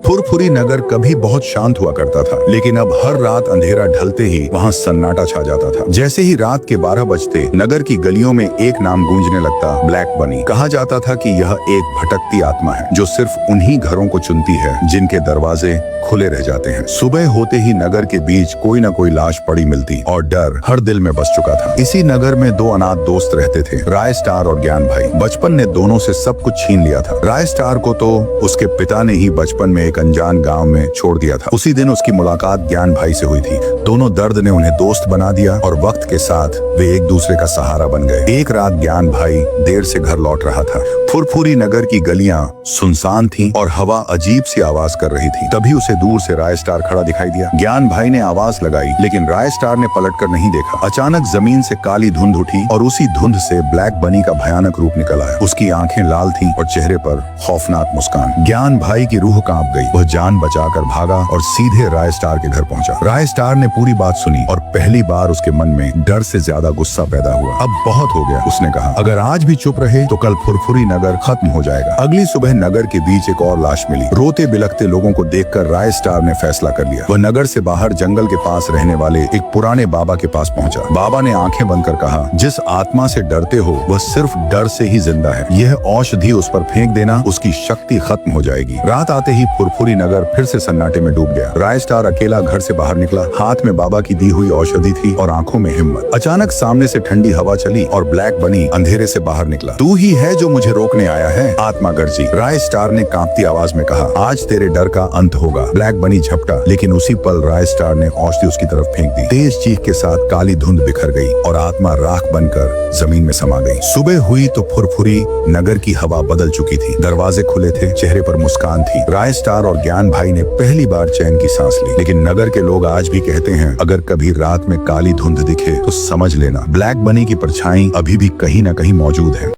फुरफुरी नगर कभी बहुत शांत हुआ करता था, लेकिन अब हर रात अंधेरा ढलते ही वहाँ सन्नाटा छा जाता था। जैसे ही रात के 12 बजते नगर की गलियों में एक नाम गूंजने लगता, ब्लैक बनी। कहा जाता था कि यह एक भटकती आत्मा है जो सिर्फ उन्हीं घरों को चुनती है जिनके दरवाजे खुले रह जाते हैं। सुबह होते ही नगर के बीच कोई न कोई लाश पड़ी मिलती और डर हर दिल में बस चुका था। इसी नगर में दो अनाथ दोस्त रहते थे, राय स्टार और ज्ञान भाई। बचपन ने दोनों से सब कुछ छीन लिया था। राय स्टार को तो उसके पिता ने ही बचपन में एक अनजान गांव में छोड़ दिया था। उसी दिन उसकी मुलाकात ज्ञान भाई से हुई थी। दोनों दर्द ने उन्हें दोस्त बना दिया और वक्त के साथ वे एक दूसरे का सहारा बन गए। एक रात ज्ञान भाई देर से घर लौट रहा था। फुरफुरी नगर की गलियां सुनसान थीं और हवा अजीब सी आवाज कर रही थी। तभी उसे दूर से राय स्टार खड़ा दिखाई दिया। ज्ञान भाई ने आवाज लगाई, लेकिन राय स्टार ने पलटकर नहीं देखा। अचानक जमीन से काली धुंध उठी और उसी धुंध से ब्लैक बनी का भयानक रूप निकल आया। उसकी आंखें लाल थीं और चेहरे पर खौफनाक मुस्कान। ज्ञान भाई की रूह कांप गई। वह जान बचाकर भागा और सीधे राय स्टार के घर पहुंचा। राय स्टार ने पूरी बात सुनी और पहली बार उसके मन में डर से ज्यादा गुस्सा पैदा हुआ। अब बहुत हो गया, उसने कहा। अगर आज भी चुप रहे तो कल फुरफुरी नगर खत्म हो जाएगा। अगली सुबह नगर के बीच एक और लाश मिली। रोते बिलखते लोगों को देखकर राय स्टार ने फैसला कर लिया। वह नगर से बाहर जंगल के पास रहने वाले एक पुराने बाबा के पास पहुंचा। बाबा ने आंखें बंद कर कहा, जिस आत्मा से डरते हो वह सिर्फ डर से ही जिंदा है। यह औषधि उस पर फेंक देना, उसकी शक्ति खत्म हो जाएगी। रात आते ही फुरफुरी नगर फिर से सन्नाटे में डूब गया। राय स्टार अकेला घर से बाहर निकला। हाथ में बाबा की दी हुई औषधि थी और आंखों में हिम्मत। अचानक सामने से ठंडी हवा चली और ब्लैक बनी अंधेरे से बाहर निकला। तू ही है जो मुझे रोकने आया है, आत्मा गर्जी। राय स्टार ने कांपती आवाज में कहा, आज तेरे डर का अंत होगा। ब्लैक बनी झपटा, लेकिन उसी पल राय स्टार ने औषधि उसकी तरफ फेंक दी। तेज चीख के साथ काली धुंध बिखर गई और आत्मा राख बनकर जमीन में समा गई। सुबह हुई तो फुरफुरी नगर की हवा बदल चुकी थी। दरवाजे खुले थे, चेहरे पर मुस्कान थी। राय स्टार और ज्ञान भाई ने पहली बार चैन की सांस ली। लेकिन नगर के लोग आज भी कहते हैं, अगर कभी रात में काली धुंध दिखे तो समझ लेना ब्लैक बनी की परछाई अभी भी कहीं न कहीं मौजूद है।